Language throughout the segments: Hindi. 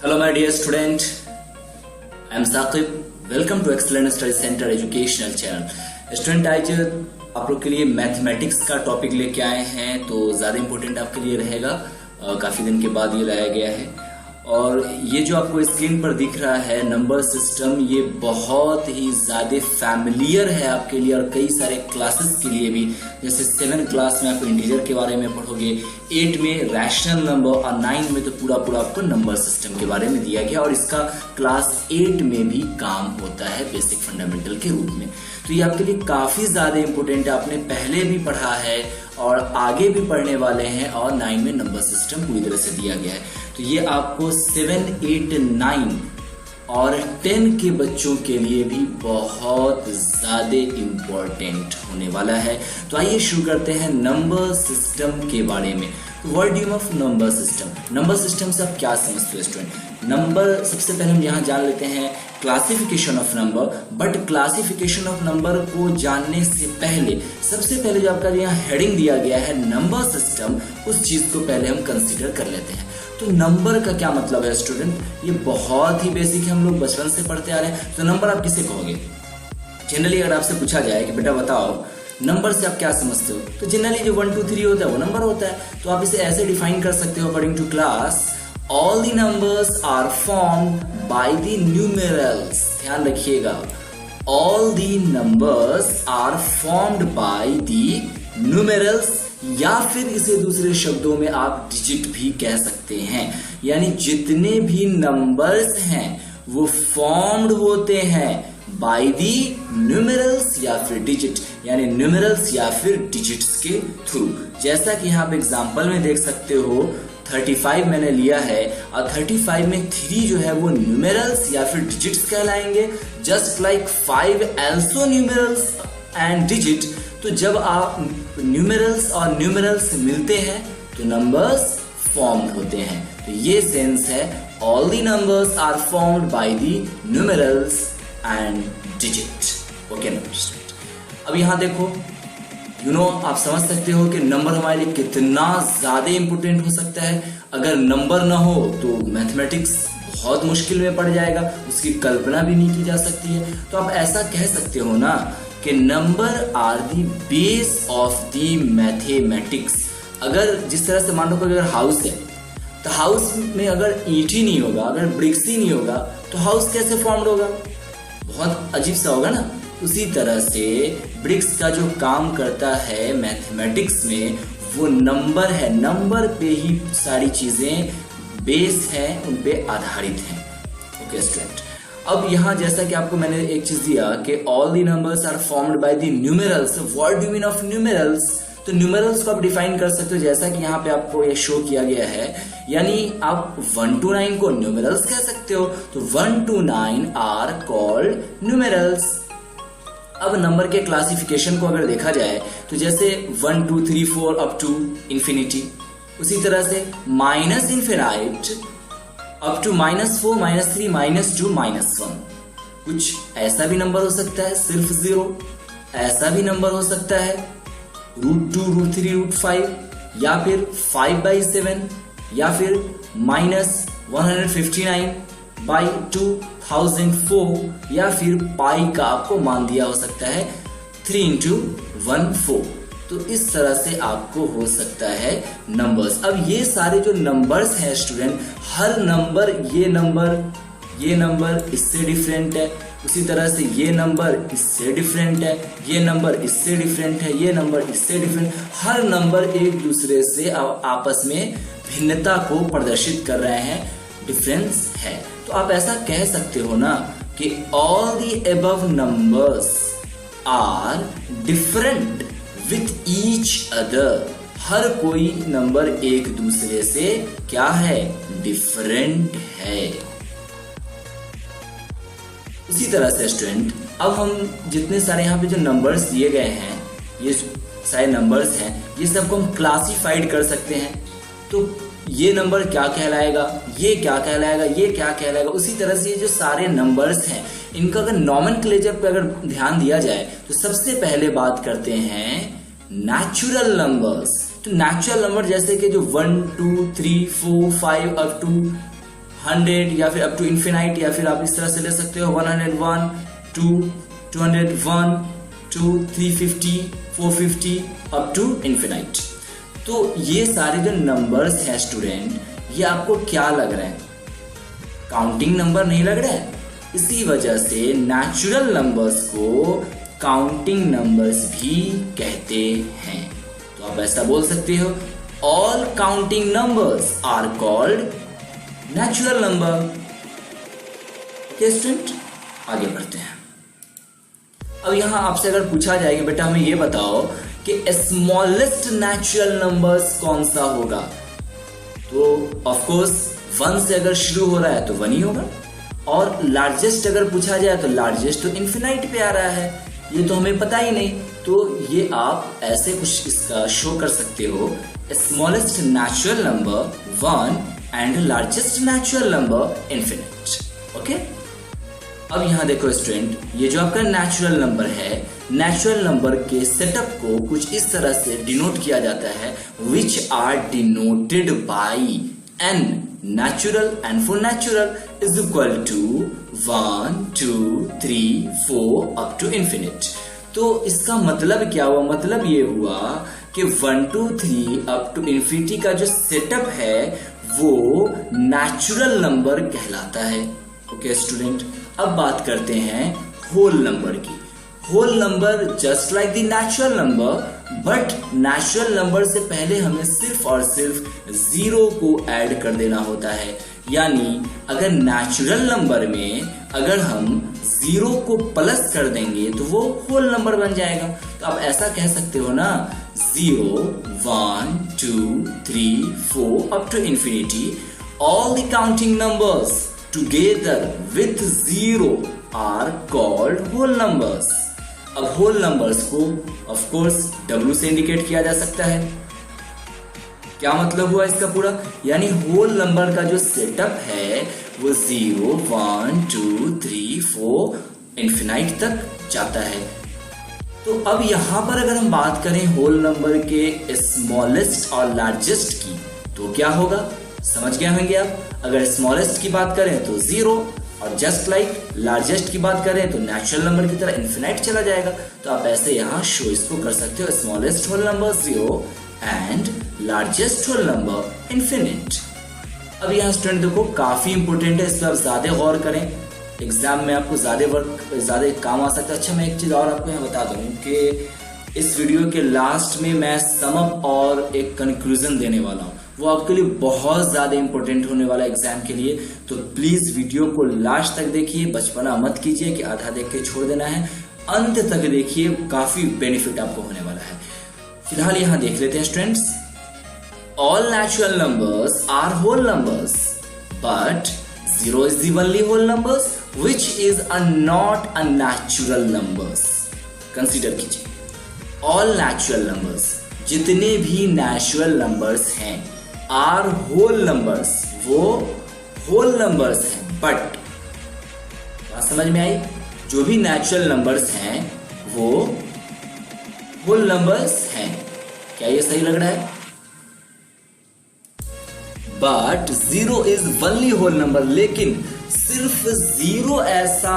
Hello my dear student, I am Saqib. Welcome to Excellent Study Center Educational Channel. Student आज आप लोग के लिए मैथमेटिक्स का टॉपिक लेके आए हैं, तो ज़्यादा इम्पोर्टेंट आपके लिए रहेगा। काफ़ी दिन के बाद ये लाया गया है और ये जो आपको स्क्रीन पर दिख रहा है नंबर सिस्टम, ये बहुत ही ज़्यादा फैमिलियर है आपके लिए और कई सारे क्लासेस के लिए भी। जैसे 7th क्लास में आपको इंटीजर के बारे में पढ़ोगे, 8 में रैशनल नंबर और 9 में तो पूरा आपको नंबर सिस्टम के बारे में दिया गया और इसका क्लास 8 में भी काम होता है बेसिक फंडामेंटल के रूप में। तो ये आपके लिए काफ़ी ज़्यादा इम्पोर्टेंट है, आपने पहले भी पढ़ा है और आगे भी पढ़ने वाले हैं और 9 में नंबर सिस्टम पूरी तरह से दिया गया है। तो ये आपको 7, 8, 9 और 10 के बच्चों के लिए भी बहुत ज़्यादा इम्पोर्टेंट होने वाला है। तो आइए शुरू करते हैं नंबर सिस्टम के बारे में। What do you of number system? Number system से आप क्या समझते हो स्टूडेंट? नंबर, सबसे पहले हम यहाँ जान लेते हैं classification of number. But classification of number को जानने से पहले सबसे पहले जो आपका यहाँ हेडिंग दिया गया है नंबर सिस्टम, उस चीज को पहले हम कंसीडर कर लेते हैं। तो नंबर का क्या मतलब है स्टूडेंट? ये बहुत ही बेसिक है, हम लोग बचपन से पढ़ते आ रहे हैं। तो नंबर आप किसे कहोगे? जनरली अगर आपसे पूछा जाए कि बेटा बताओ नंबर से आप क्या समझते हो, तो जनरली जो 1, 2, 3 होता है वो नंबर होता है। तो आप इसे ऐसे डिफाइन कर सकते हो according to class, all the numbers are formed by the numerals. ध्यान रखिएगा, all the numbers are formed by the numerals, या फिर इसे दूसरे शब्दों में आप डिजिट भी कह सकते हैं। यानी जितने भी नंबर्स हैं वो फॉर्म्ड होते हैं बाय दी न्यूमेरल्स या फिर डिजिट, यानी न्यूमेरल्स या फिर डिजिट्स के थ्रू। जैसा कि यहाँ पे एग्जांपल में देख सकते हो 35 मैंने लिया है और 35 में 3 जो है वो न्यूमेरल्स या फिर डिजिट्स कहलाएंगे, just like 5 also numerals and digit. तो जब आप न्यूमेरल्स और न्यूमेरल्स मिलते हैं तो नंबर्स फॉर्म्ड होते हैं। तो ये सेंस है, all the numbers are formed by the numerals and digit. Okay student, अब यहाँ देखो आप समझ सकते हो कि नंबर हमारे लिए कितना ज्यादा इंपोर्टेंट हो सकता है। अगर नंबर ना हो तो मैथमेटिक्स बहुत मुश्किल में पड़ जाएगा, उसकी कल्पना भी नहीं की जा सकती है। तो आप ऐसा कह सकते हो ना कि number are the base of the mathematics. अगर जिस तरह से मान लो अगर हाउस है तो हाउस में अगर ईंट ही नहीं होगा, अगर ब्रिक्स ही नहीं होगा तो हाउस कैसे फॉर्म्ड होगा? बहुत अजीब सा होगा ना। उसी तरह से ब्रिक्स का जो काम करता है मैथमेटिक्स में वो नंबर है, नंबर पे ही सारी चीजें बेस है, उन पे आधारित हैं। ओके स्टूडेंट, अब यहाँ जैसा कि आपको मैंने एक चीज दिया कि all the numbers are formed by the numerals. What do you mean of numerals? तो न्यूमेरल्स को आप डिफाइन कर सकते हो जैसा कि यहाँ पे आपको ये शो किया गया है, यानी आप 1 to 9 को न्यूमेरल्स कह सकते हो। तो 1 to 9 आर कॉल्ड न्यूमेरल्स। अब नंबर के क्लासिफिकेशन को अगर देखा जाए तो जैसे 1, 2, 3, 4 अप टू इंफिनिटी, उसी तरह से माइनस इन्फिनाइट अप टू -4, -3, -2, -1। कुछ ऐसा भी नंबर हो सकता है सिर्फ 0, ऐसा भी नंबर हो सकता है √2, √3, √5, या फिर 5/7, या फिर -159/2004, या फिर पाई का आपको मान दिया हो सकता है 3 × 1, 4। तो इस तरह से आपको हो सकता है नंबर्स। अब ये सारे जो नंबर्स हैं स्टूडेंट, हर नंबर, ये नंबर इससे डिफरेंट है, उसी तरह से ये नंबर इससे डिफरेंट है, ये नंबर इससे डिफरेंट है, ये नंबर इससे डिफरेंट। हर नंबर एक दूसरे से आपस में भिन्नता को प्रदर्शित कर रहे हैं, डिफरेंस है। तो आप ऐसा कह सकते हो ना कि all the above numbers are different with each other. हर कोई नंबर एक दूसरे से क्या है? डिफरेंट है। उसी तरह से स्टूडेंट, अब हम जितने सारे यहाँ पे जो नंबर्स दिए गए हैं, ये सारे नंबर्स हैं, ये सबको हम क्लासिफाइड कर सकते हैं। तो ये नंबर क्या कहलाएगा, ये क्या कहलाएगा, ये क्या कहलाएगा। उसी तरह से ये जो सारे नंबर्स हैं, इनका अगर नॉमेनक्लेचर पे अगर ध्यान दिया जाए तो सबसे पहले बात करते हैं नेचुरल नंबर्स। तो नेचुरल नंबर जैसे कि जो 1, 2, 3, 4, 5 अप टू 100 या फिर अप टू इन्फिनाइट, या फिर आप इस तरह से ले सकते हो 101, 2, 201, 2, 350, 450 अप टू इन्फिनाइट। तो ये सारे जो नंबर्स हैं स्टूडेंट, ये आपको क्या लग रहे हैं? काउंटिंग नंबर नहीं लग रहा है। इसी वजह से नेचुरल नंबर्स को काउंटिंग नंबर्स भी कहते हैं। तो आप ऐसा बोल सकते हो, all counting numbers are called natural number. Okay student, आगे बढ़ते हैं। अब यहां आपसे अगर पूछा जाएगा बेटा हमें ये बताओ कि स्मॉलेस्ट नेचुरल नंबर्स कौन सा होगा, तो ऑफ कोर्स 1 से अगर शुरू हो रहा है तो 1 ही होगा, और लार्जेस्ट अगर पूछा जाए तो लार्जेस्ट तो इन्फिनाइट पे आ रहा है, ये तो हमें पता ही नहीं। तो ये आप ऐसे कुछ इसका शो कर सकते हो, smallest natural number 1 and largest natural number infinite. Okay, अब यहां देखो स्टूडेंट, ये जो आपका नेचुरल नंबर है, नेचुरल नंबर के सेटअप को कुछ इस तरह से डिनोट किया जाता है, which are denoted by n natural, and for natural is equal to 1, 2, 3, 4 up to infinite। तो इसका मतलब क्या हुआ? मतलब ये हुआ कि 1, 2, 3 up to infinity का जो सेटअप है वो नेचुरल नंबर कहलाता है। ओके स्टूडेंट, अब बात करते हैं होल नंबर की। Whole number just like the natural number, but natural number से पहले हमें सिर्फ और सिर्फ 0 को ऐड कर देना होता है। यानी अगर नेचुरल नंबर में अगर हम 0 को प्लस कर देंगे तो वो होल नंबर बन जाएगा। तो आप ऐसा कह सकते हो ना, 0, 1, 2, 3, 4 up to infinity, all the counting numbers together with 0 are called whole numbers। अब होल नंबर्स को ऑफ कोर्स W से इंडिकेट किया जा सकता है। क्या मतलब हुआ इसका पूरा? यानी होल नंबर का जो सेटअप है वो 0, 1, 2, 3, 4 इन्फिनाइट तक जाता है। तो अब यहां पर अगर हम बात करें होल नंबर के स्मॉलेस्ट और लार्जेस्ट की, तो क्या होगा? समझ गए होंगे आप। अगर स्मॉलेस्ट की बात करें तो 0, और जस्ट लाइक लार्जेस्ट की बात करें तो नेचुरल नंबर की तरह इन्फिनाइट चला जाएगा। तो आप ऐसे यहाँ शो इसको कर सकते हो, smallest whole number 0 and largest whole number infinite. अब यहाँ स्टूडेंट देखो काफी इंपोर्टेंट है, इस पर आप ज्यादा गौर करें, एग्जाम में आपको ज्यादा काम आ सकता है। अच्छा, मैं एक चीज और आपको यहाँ बता दूं कि इस वीडियो के लास्ट में मैं सम अप और एक कंक्लूजन देने वाला हूँ, वो आपके लिए बहुत ज्यादा इंपॉर्टेंट होने वाला है एग्जाम के लिए। तो प्लीज वीडियो को लास्ट तक देखिए, बचपना मत कीजिए कि आधा देख के छोड़ देना है, अंत तक देखिए, काफी बेनिफिट आपको होने वाला है। फिलहाल यहाँ देख लेते हैं students, all natural numbers are whole numbers but 0 is the only whole numbers which is not a natural numbers। Consider कीजिए, ऑल नेचुरल नंबर्स, जितने भी नेचुरल नंबर्स हैं, आर होल नंबर्स, वो होल नंबर्स हैं। बट बात समझ में आई? जो भी नेचुरल नंबर्स हैं वो होल नंबर्स हैं। क्या ये सही लग रहा है? But 0 is only whole number, लेकिन सिर्फ 0 ऐसा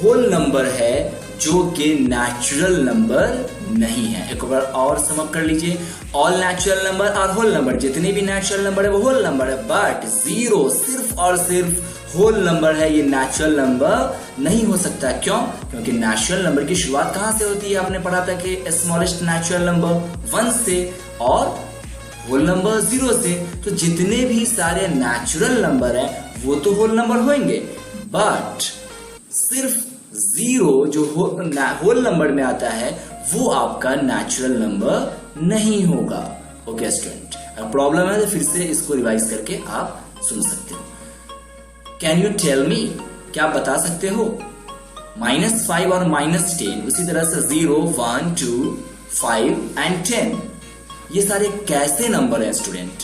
होल नंबर है जो कि नेचुरल नंबर नहीं है। एक बार और समझ कर लीजिए, all natural number are whole number, जितने भी नेचुरल नंबर है वो होल नंबर है, बट 0 सिर्फ और सिर्फ होल नंबर है, ये नेचुरल नंबर नहीं हो सकता। क्यों? क्योंकि नेचुरल नंबर की शुरुआत कहां से होती है? आपने पढ़ा था कि स्मॉलेस्ट नेचुरल नंबर 1 से और होल नंबर 0 से। तो जितने भी सारे नेचुरल नंबर हैं वो तो होल नंबर होंगे, बट सिर्फ 0 जो होल नंबर में आता है वो आपका नेचुरल नंबर नहीं होगा। ओके स्टूडेंट, अगर प्रॉब्लम है तो फिर से इसको रिवाइज करके आप सुन सकते हो। कैन यू टेल मी, क्या आप बता सकते हो? -5 और -10, उसी तरह से 0, 1, 2, 5 एंड 10, ये सारे कैसे नंबर हैं स्टूडेंट?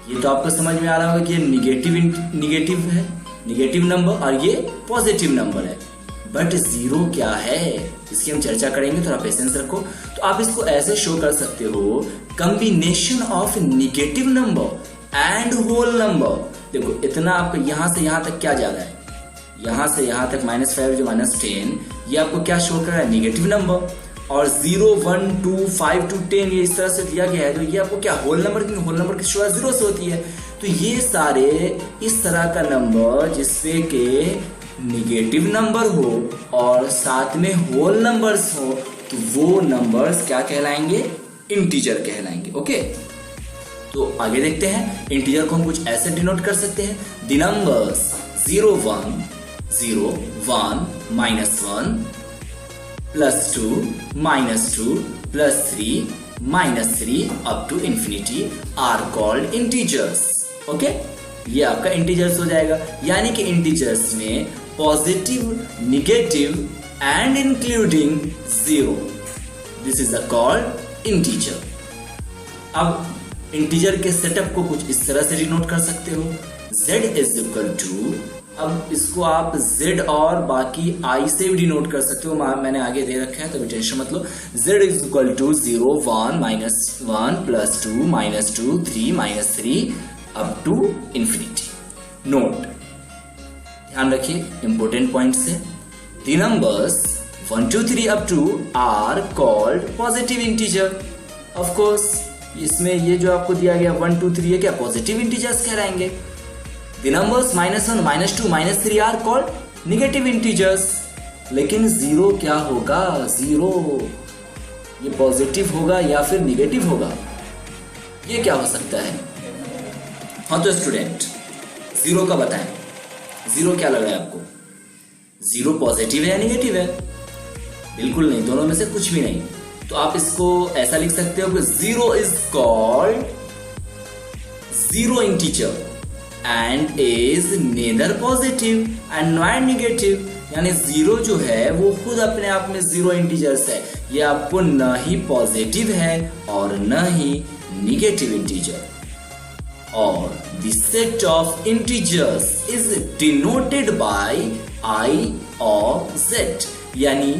ये तो आपको समझ में आ रहा होगा कि ये निगेटिव है, निगेटिव नंबर, और ये पॉजिटिव नंबर है। बट 0 क्या है, इसकी हम चर्चा करेंगे, थोड़ा पेशेंस रखो। तो आप इसको ऐसे शो कर सकते हो, combination of negative number and whole number, देखो इतना आपको यहाँ से यहाँ तक क्या जा रहा है, यहाँ से यहाँ तक -5 जो -10, ये आपको क्या शो कर रहा है, निगेटिव नंबर। और 0, 1, 2, 5 to 10 ये इस तरह से दिया गया है, तो ये आपको क्या होल नंबर, क्योंकि होल नंबर की शुरुआत 0 से होती है। तो ये सारे इस तरह का नंबर जिसपे के निगेटिव नंबर हो और साथ में होल नंबर्स हो, तो वो नंबर्स क्या कहलाएंगे, इंटीजर कहलाएंगे। ओके, तो आगे देखते हैं। इंटीजर को हम कुछ ऐसे डिनोट कर सकते हैं, the numbers 0, 1, 0, 1, -1, +2, -2, +3, -3 up to infinity are called integers। Okay, ये आपका इंटीजर्स हो जाएगा। यानी कि इंटीजर्स में positive, negative and including 0, this is called integer. अब इंटीजर के सेटअप को कुछ इस तरह से डिनोट कर सकते हो, z इज इक्वल टू, अब इसको आप z और बाकी i से भी डिनोट कर सकते हो, मैंने आगे दे रखा है तो टेंशन मत लो। z is equal to 0, 1, -1, +2, -2, 3, -3 up to infinity. Note, ध्यान रखिए इंपोर्टेंट पॉइंट से, the numbers 1, 2, 3 up to are called positive integer. Of course इसमें ये जो आपको दिया गया 1, 2, 3 ये क्या पॉजिटिव इंटीजर्स कहलाएंगे। The numbers -1, -2, -3 are called negative integers। लेकिन 0 क्या होगा, 0 ये पॉजिटिव होगा या फिर निगेटिव होगा, ये क्या हो सकता है। हाँ तो स्टूडेंट 0 का बताएं, 0 क्या लग रहा है आपको, 0 पॉजिटिव है या निगेटिव है, बिल्कुल नहीं, दोनों में से कुछ भी नहीं। तो आप इसको ऐसा लिख सकते हो कि 0 is called 0 integer and is neither positive and nor negative। यानी 0 जो है वो खुद अपने आप में 0 इंटीजर्स है, ये आपको न ही पॉजिटिव है और न ही निगेटिव इंटीजर। और the set of integers is denoted by i और z। यानी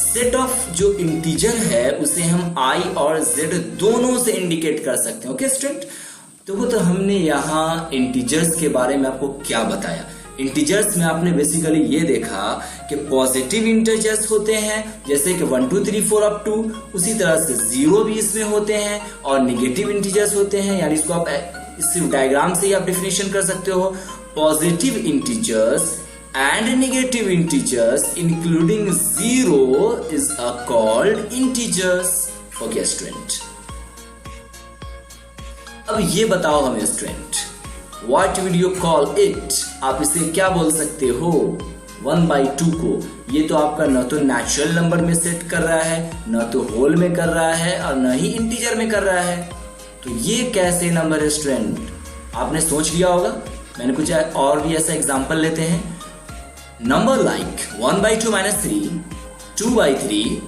सेट ऑफ जो इंटीजर है उसे हम i और z दोनों से इंडिकेट कर सकते हैं। ओके स्टूडेंट, तो हमने यहाँ इंटीजर्स के बारे में आपको क्या बताया। इंटीजर्स में आपने बेसिकली ये देखा कि पॉजिटिव इंटीजर्स होते हैं जैसे कि 1, 2, 3, 4 अप टू, उसी तरह से 0 भी इसमें होते हैं, और निगेटिव इंटीजर्स होते हैं। यानी इसको आप इस डायग्राम से ही आप डेफिनेशन कर सकते हो, positive integers and negative integers including 0 is called integers. Okay student, अब ये बताओ हमें student, what will you call it, आप इसे क्या बोल सकते हो 1/2 को। ये तो आपका न तो नेचुरल नंबर में सेट कर रहा है, न तो होल में कर रहा है, और न ही इंटीजर में कर रहा है। तो ये कैसे नंबर है स्टूडेंट, आपने सोच लिया होगा। मैंने कुछ और भी ऐसा एग्जांपल लेते हैं, number like 1/2 -3, 2/3,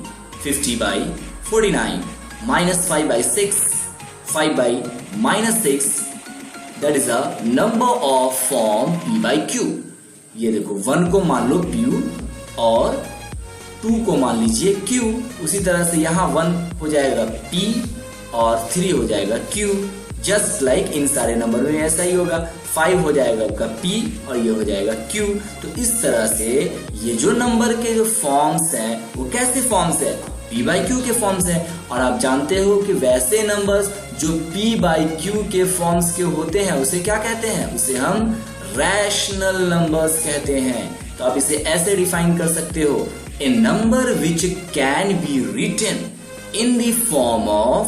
50/49, -5/6, 5/-6, that is a number of form p/q। ये देखो 1 को मान लो p और 2 को मान लीजिए q। उसी तरह से यहाँ 1 हो जाएगा p और 3 हो जाएगा q। जस्ट लाइक इन सारे नंबर में ऐसा ही होगा, 5 हो जाएगा आपका p और ये हो जाएगा q। तो इस तरह से ये जो नंबर के जो फॉर्म्स हैं वो कैसे फॉर्म्स है, p/q के फॉर्म्स हैं। और आप जानते हो कि वैसे नंबर्स जो p/q के फॉर्म्स के होते हैं उसे क्या कहते हैं, उसे हम रैशनल नंबर्स कहते हैं। तो आप इसे ऐसे डिफाइन कर सकते हो, a number which can be written in the form of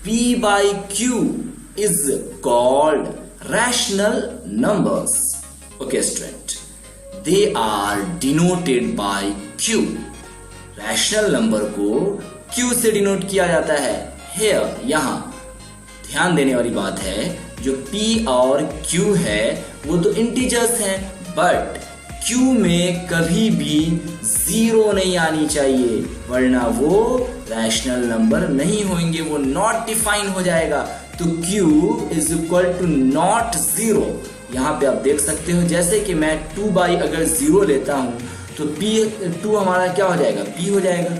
p/q is called rational numbers. Okay student, they are denoted by q। Rational number को q से डिनोट किया जाता है। हेयर, यहाँ ध्यान देने वाली बात है, जो p और q है वो तो इंटीजर्स हैं, बट q में कभी भी 0 नहीं आनी चाहिए, वरना वो रैशनल नंबर नहीं होंगे, वो नॉट डिफाइन हो जाएगा। तो q is equal to not 0। यहाँ पे आप देख सकते हो, जैसे कि मैं 2 अगर 0 लेता हूँ तो p 2 हमारा क्या हो जाएगा, p हो जाएगा,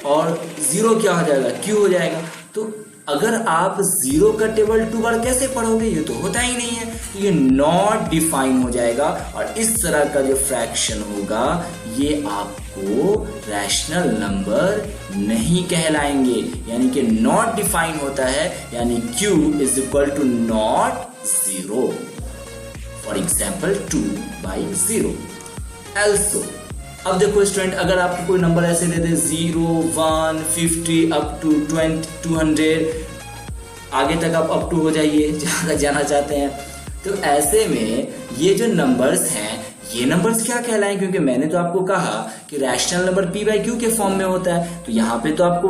और 0 क्या हो जाएगा, q हो जाएगा। तो अगर आप 0 का टेबल 2 बार कैसे पढ़ोगे, ये तो होता ही नहीं है, ये नॉट डिफाइन हो जाएगा और इस तरह का जो फ्रैक्शन होगा ये आपको रैशनल नंबर नहीं कहलाएंगे, यानी कि नॉट डिफाइन होता है, यानी q is equal to not 0। For example 2/0। Also अब देखो स्टूडेंट, अगर आपको कोई नंबर ऐसे दे दे 0, 1, 50 अप टू 200, आगे तक आप अप टू हो जाइए जहां तक जाना चाहते हैं, तो ऐसे में ये जो नंबर्स हैं ये नंबर्स क्या कहलाएं, क्योंकि मैंने तो आपको कहा कि रैशनल नंबर p/q के फॉर्म में होता है, तो यहाँ पे तो आपको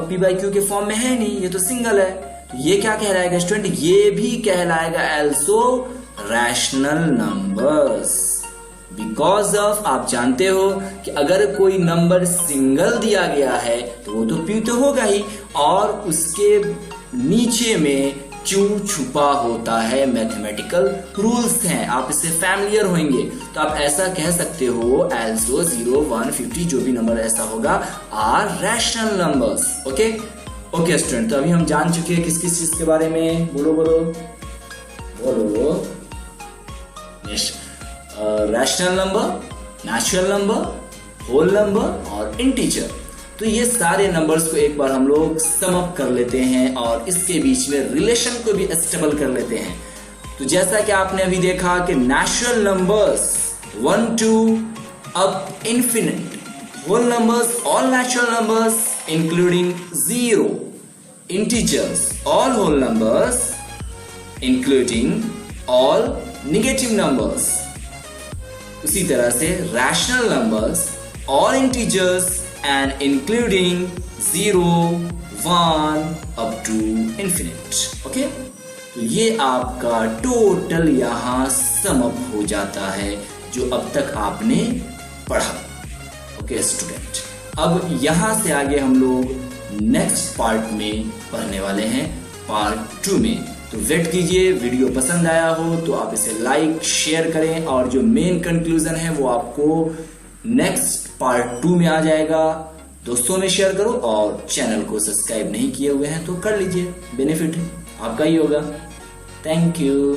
p/q के फॉर्म में है नहीं, ये तो सिंगल है, तो ये क्या कहलाएगा स्टूडेंट, ये भी कहलाएगा also rational numbers. Because of आप जानते हो कि अगर कोई नंबर सिंगल दिया गया है तो वो तो p तो होगा ही, और उसके नीचे में q छुपा होता है, मैथमेटिकल रूल्स हैं, आप इससे फैमिलियर होंगे, तो आप ऐसा कह सकते हो एल्सो 0, 1, 50 जो भी नंबर ऐसा होगा are rational numbers. Okay okay student, तो अभी हम जान चुके हैं किस किस चीज के बारे में, बोलो बोलो बोलो। Rational number, natural number, whole number और इंटीजर। तो ये सारे नंबर्स को एक बार हम लोग सम अप कर लेते हैं और इसके बीच में रिलेशन को भी एस्टेबल कर लेते हैं। तो जैसा कि आपने अभी देखा कि natural numbers 1 to up infinite, whole numbers all natural numbers including 0, integers all whole numbers including all negative numbers। उसी तरह से rational numbers all integers and including 0, 1 up to infinite। Okay, तो ये आपका टोटल यहां सम अप हो जाता है जो अब तक आपने पढ़ा। ओके स्टूडेंट, अब यहां से आगे हम लोग नेक्स्ट पार्ट में पढ़ने वाले हैं, पार्ट 2 में। तो वेट कीजिए, वीडियो पसंद आया हो तो आप इसे लाइक शेयर करें और जो मेन कंक्लूजन है वो आपको नेक्स्ट पार्ट 2 में आ जाएगा। दोस्तों में शेयर करो और चैनल को सब्सक्राइब नहीं किए हुए हैं तो कर लीजिए, बेनिफिट आपका ही होगा। Thank you.